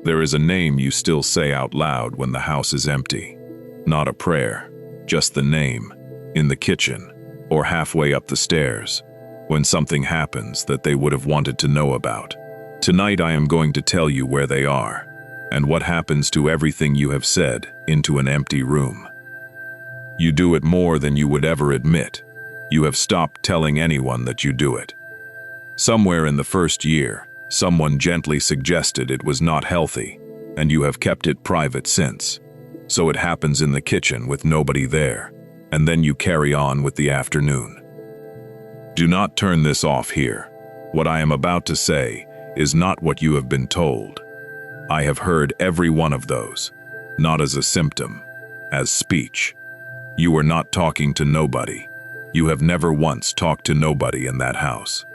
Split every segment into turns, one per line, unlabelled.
There is a name you still say out loud when the house is empty. Not a prayer, just the name, in the kitchen, or halfway up the stairs, when something happens that they would have wanted to know about. Tonight I am going to tell you where they are, and what happens to everything you have said into an empty room. You do it more than you would ever admit. You have stopped telling anyone that you do it. Somewhere in the first year, someone gently suggested it was not healthy, and you have kept it private since. So it happens in the kitchen with nobody there, and then you carry on with the afternoon. Do not turn this off here. What I am about to say is not what you have been told. I have heard every one of those, not as a symptom, as speech. You are not talking to nobody. You have never once talked to nobody in that house.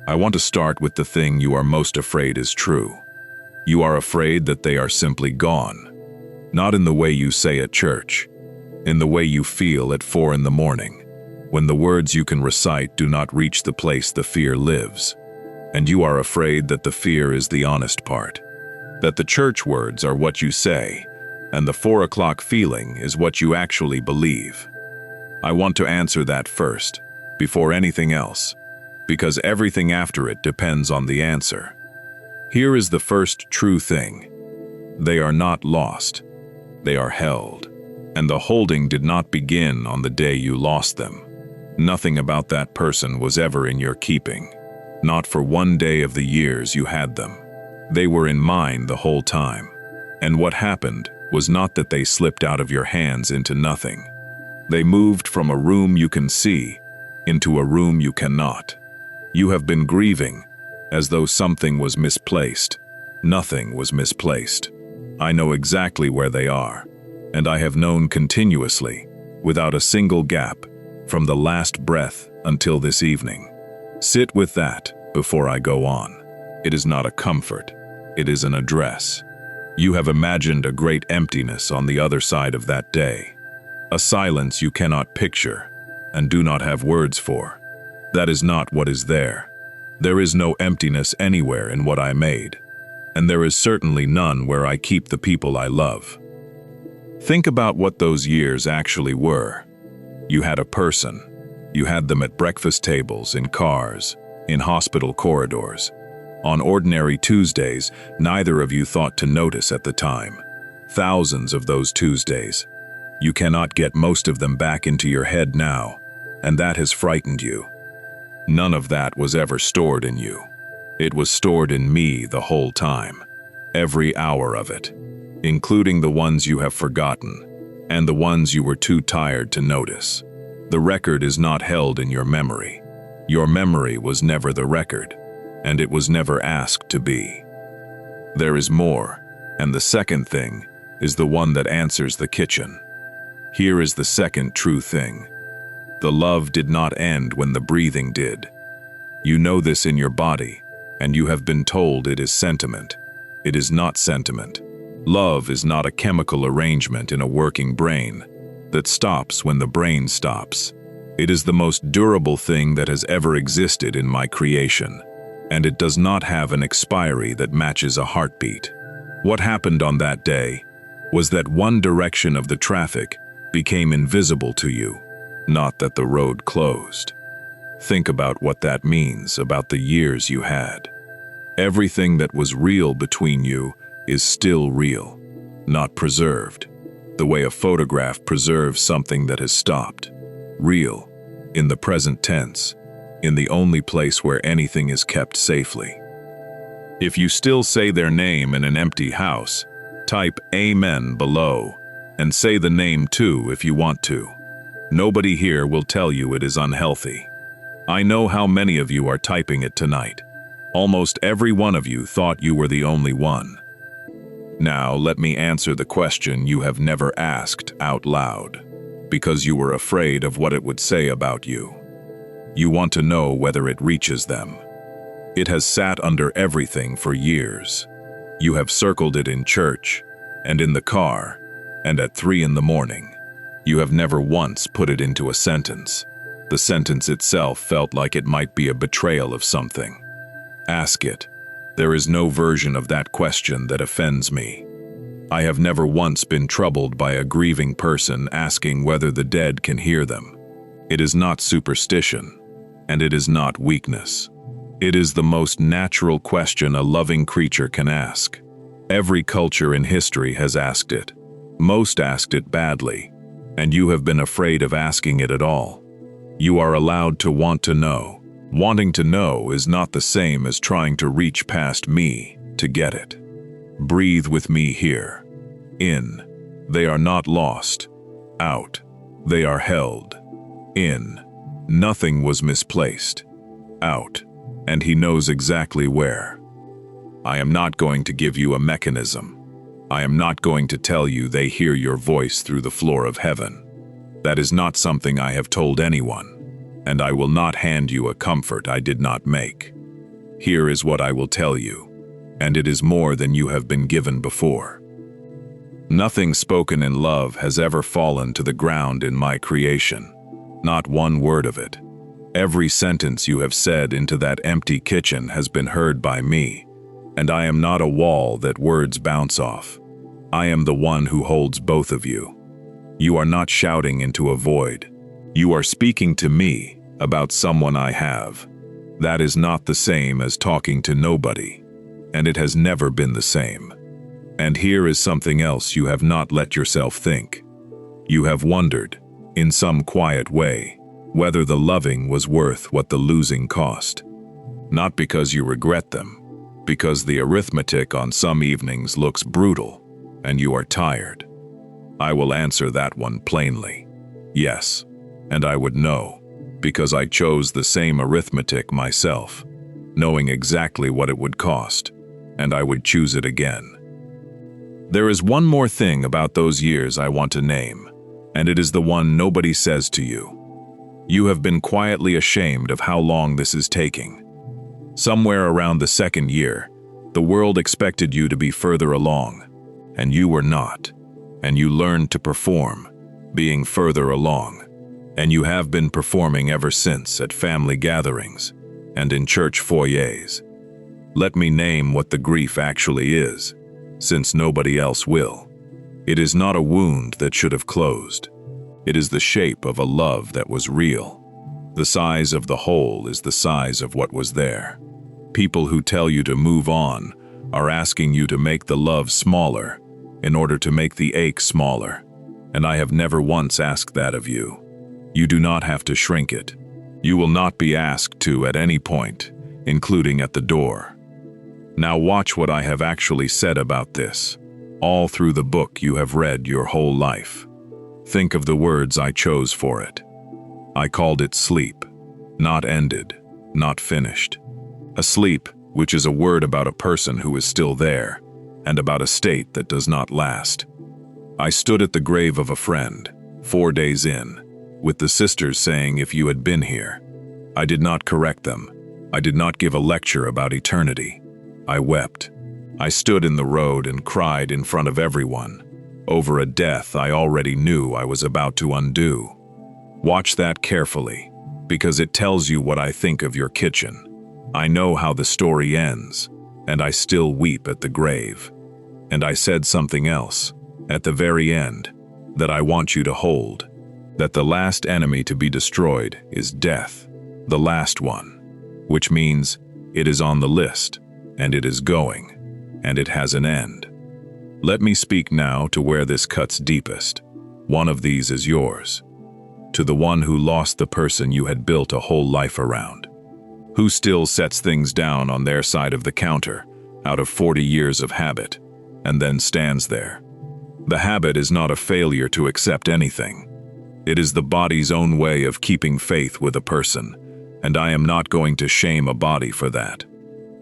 I want to start with the thing you are most afraid is true. You are afraid that they are simply gone. Not in the way you say at church, in the way you feel at 4 in the morning, when the words you can recite do not reach the place the fear lives. And you are afraid that the fear is the honest part, that the church words are what you say, and the 4 o'clock feeling is what you actually believe. I want to answer that first, before anything else, because everything after it depends on the answer. Here is the first true thing. They are not lost. They are held. And the holding did not begin on the day you lost them. Nothing about that person was ever in your keeping. Not for one day of the years you had them. They were in mine the whole time. And what happened was not that they slipped out of your hands into nothing. They moved from a room you can see into a room you cannot. You have been grieving, as though something was misplaced. Nothing was misplaced. I know exactly where they are, and I have known continuously, without a single gap, from the last breath until this evening. Sit with that before I go on. It is not a comfort, it is an address. You have imagined a great emptiness on the other side of that day, a silence you cannot picture and do not have words for. That is not what is there. There is no emptiness anywhere in what I made, and there is certainly none where I keep the people I love. Think about what those years actually were. You had a person. You had them at breakfast tables, in cars, in hospital corridors. On ordinary Tuesdays, neither of you thought to notice at the time. Thousands of those Tuesdays. You cannot get most of them back into your head now, and that has frightened you. None of that was ever stored in you. It was stored in me the whole time, every hour of it, including the ones you have forgotten, and the ones you were too tired to notice. The record is not held in your memory. Your memory was never the record, and it was never asked to be. There is more, and the second thing is the one that answers the kitchen. Here is the second true thing. The love did not end when the breathing did. You know this in your body, and you have been told it is sentiment. It is not sentiment. Love is not a chemical arrangement in a working brain that stops when the brain stops. It is the most durable thing that has ever existed in my creation, and it does not have an expiry that matches a heartbeat. What happened on that day was that one direction of the traffic became invisible to you, not that the road closed. Think about what that means about the years you had. Everything that was real between you is still real, not preserved, the way a photograph preserves something that has stopped. Real, in the present tense, in the only place where anything is kept safely. If you still say their name in an empty house, type Amen below, and say the name too if you want to. Nobody here will tell you it is unhealthy. I know how many of you are typing it tonight. Almost every one of you thought you were the only one. Now let me answer the question you have never asked out loud, because you were afraid of what it would say about you. You want to know whether it reaches them. It has sat under everything for years. You have circled it in church, and in the car, and at 3 in the morning. You have never once put it into a sentence. The sentence itself felt like it might be a betrayal of something. Ask it. There is no version of that question that offends me. I have never once been troubled by a grieving person asking whether the dead can hear them. It is not superstition, and it is not weakness. It is the most natural question a loving creature can ask. Every culture in history has asked it. Most asked it badly, and you have been afraid of asking it at all. You are allowed to want to know. Wanting to know is not the same as trying to reach past me to get it. Breathe with me here. In, they are not lost. Out, they are held. In, nothing was misplaced. Out, and he knows exactly where. I am not going to give you a mechanism. I am not going to tell you they hear your voice through the floor of heaven. That is not something I have told anyone. And I will not hand you a comfort I did not make. Here is what I will tell you, and it is more than you have been given before. Nothing spoken in love has ever fallen to the ground in my creation, not one word of it. Every sentence you have said into that empty kitchen has been heard by me, and I am not a wall that words bounce off. I am the one who holds both of you. You are not shouting into a void. You are speaking to me about someone I have. That is not the same as talking to nobody, and it has never been the same. And here is something else you have not let yourself think. You have wondered, in some quiet way, whether the loving was worth what the losing cost. Not because you regret them, because the arithmetic on some evenings looks brutal, and you are tired. I will answer that one plainly. Yes. And I would know, because I chose the same arithmetic myself, knowing exactly what it would cost, and I would choose it again. There is one more thing about those years I want to name, and it is the one nobody says to you. You have been quietly ashamed of how long this is taking. Somewhere around the second year, the world expected you to be further along, and you were not, and you learned to perform, being further along. And you have been performing ever since at family gatherings and in church foyers. Let me name what the grief actually is, since nobody else will. It is not a wound that should have closed. It is the shape of a love that was real. The size of the hole is the size of what was there. People who tell you to move on are asking you to make the love smaller in order to make the ache smaller, and I have never once asked that of you. You do not have to shrink it. You will not be asked to at any point, including at the door. Now watch what I have actually said about this, all through the book you have read your whole life. Think of the words I chose for it. I called it sleep, not ended, not finished. Asleep, which is a word about a person who is still there, and about a state that does not last. I stood at the grave of a friend, 4 days in, with the sisters saying if you had been here. I did not correct them. I did not give a lecture about eternity. I wept. I stood in the road and cried in front of everyone, over a death I already knew I was about to undo. Watch that carefully, because it tells you what I think of your kitchen. I know how the story ends, and I still weep at the grave. And I said something else, at the very end, that I want you to hold. That the last enemy to be destroyed is death, the last one, which means it is on the list, and it is going, and it has an end. Let me speak now to where this cuts deepest. One of these is yours. To the one who lost the person you had built a whole life around. Who still sets things down on their side of the counter, out of 40 years of habit, and then stands there. The habit is not a failure to accept anything. It is the body's own way of keeping faith with a person, and I am not going to shame a body for that.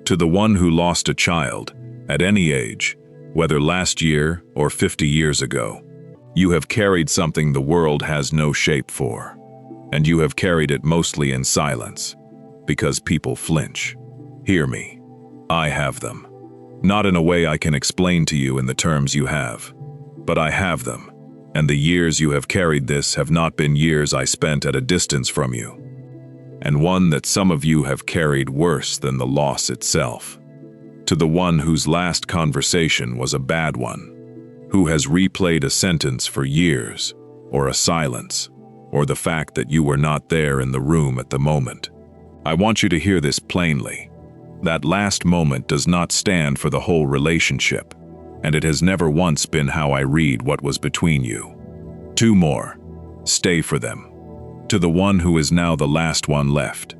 To the one who lost a child, at any age, whether last year or 50 years ago, you have carried something the world has no shape for, and you have carried it mostly in silence, because people flinch. Hear me. I have them. Not in a way I can explain to you in the terms you have, but I have them. And the years you have carried this have not been years I spent at a distance from you, and one that some of you have carried worse than the loss itself. To the one whose last conversation was a bad one, who has replayed a sentence for years, or a silence, or the fact that you were not there in the room at the moment. I want you to hear this plainly. That last moment does not stand for the whole relationship, and it has never once been how I read what was between you. 2 more. Stay for them. To the one who is now the last one left,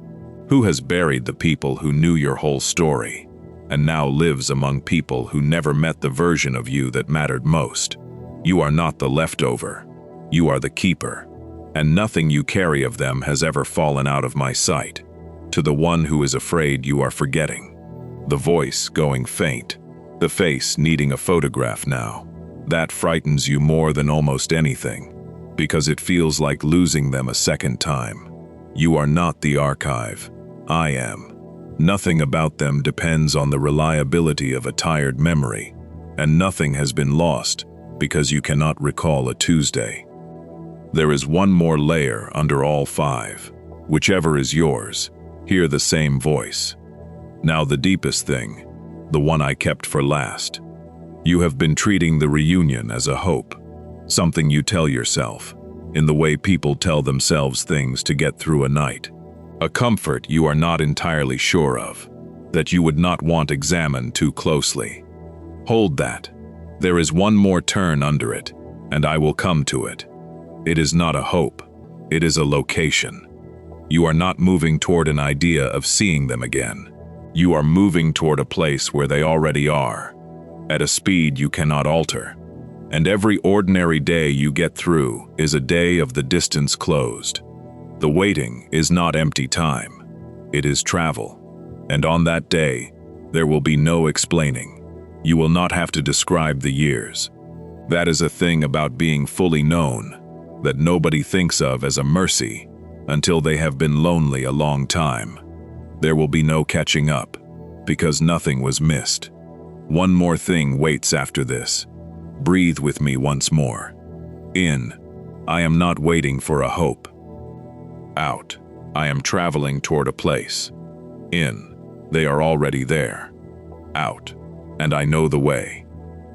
who has buried the people who knew your whole story, and now lives among people who never met the version of you that mattered most. You are not the leftover. You are the keeper, and nothing you carry of them has ever fallen out of my sight. To the one who is afraid you are forgetting, the voice going faint, the face needing a photograph now, that frightens you more than almost anything, because it feels like losing them a second time. You are not the archive. I am. Nothing about them depends on the reliability of a tired memory, and nothing has been lost because you cannot recall a Tuesday. There is one more layer under all 5. Whichever is yours, hear the same voice. Now the deepest thing, the one I kept for last. You have been treating the reunion as a hope, something you tell yourself, in the way people tell themselves things to get through a night. A comfort you are not entirely sure of, that you would not want examined too closely. Hold that. There is one more turn under it, and I will come to it. It is not a hope. It is a location. You are not moving toward an idea of seeing them again. You are moving toward a place where they already are, at a speed you cannot alter. And every ordinary day you get through is a day of the distance closed. The waiting is not empty time. It is travel. And on that day, there will be no explaining. You will not have to describe the years. That is a thing about being fully known, that nobody thinks of as a mercy until they have been lonely a long time. There will be no catching up, because nothing was missed. One more thing waits after this. Breathe with me once more. In, I am not waiting for a hope. Out, I am traveling toward a place. In, they are already there. Out, and I know the way.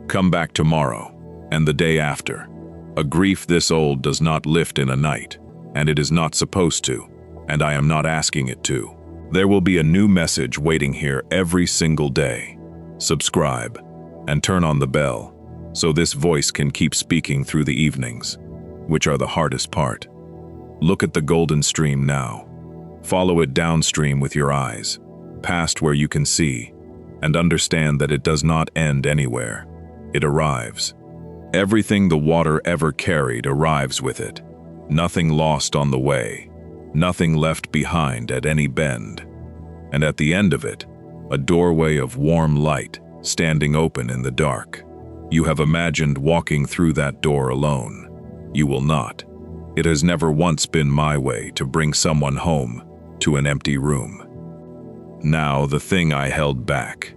Come back tomorrow, and the day after. A grief this old does not lift in a night, and it is not supposed to, and I am not asking it to. There will be a new message waiting here every single day. Subscribe, and turn on the bell, so this voice can keep speaking through the evenings, which are the hardest part. Look at the golden stream now. Follow it downstream with your eyes, past where you can see, and understand that it does not end anywhere. It arrives. Everything the water ever carried arrives with it. Nothing lost on the way, nothing left behind at any bend. And at the end of it, a doorway of warm light standing open in the dark. You have imagined walking through that door alone. You will not. It has never once been my way to bring someone home to an empty room. Now the thing I held back.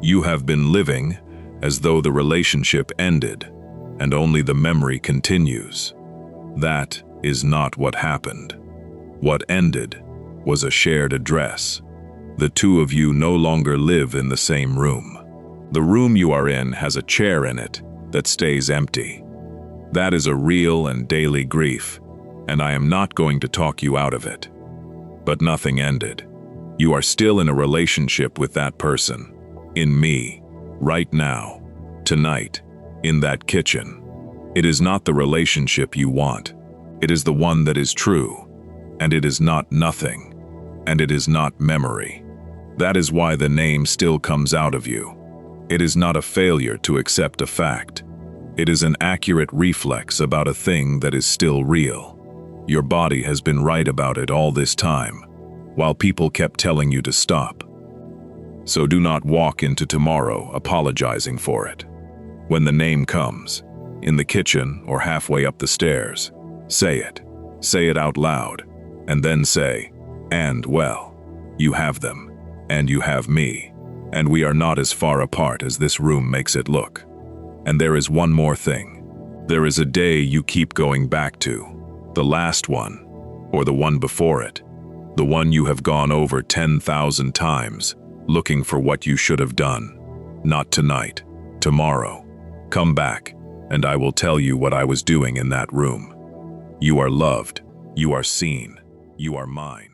You have been living as though the relationship ended, and only the memory continues. That is not what happened. What ended was a shared address. The 2 of you no longer live in the same room. The room you are in has a chair in it that stays empty. That is a real and daily grief, and I am not going to talk you out of it. But nothing ended. You are still in a relationship with that person, in me, right now, tonight, in that kitchen. It is not the relationship you want. It is the one that is true, and it is not nothing, and it is not memory. That is why the name still comes out of you. It is not a failure to accept a fact. It is an accurate reflex about a thing that is still real. Your body has been right about it all this time, while people kept telling you to stop. So do not walk into tomorrow apologizing for it. When the name comes, in the kitchen or halfway up the stairs, say it. Say it out loud, and then say, and well, you have them, and you have me, and we are not as far apart as this room makes it look. And there is one more thing. There is a day you keep going back to, the last one, or the one before it, the one you have gone over 10,000 times, looking for what you should have done. Not tonight, tomorrow. Come back, and I will tell you what I was doing in that room. You are loved, you are seen, you are mine.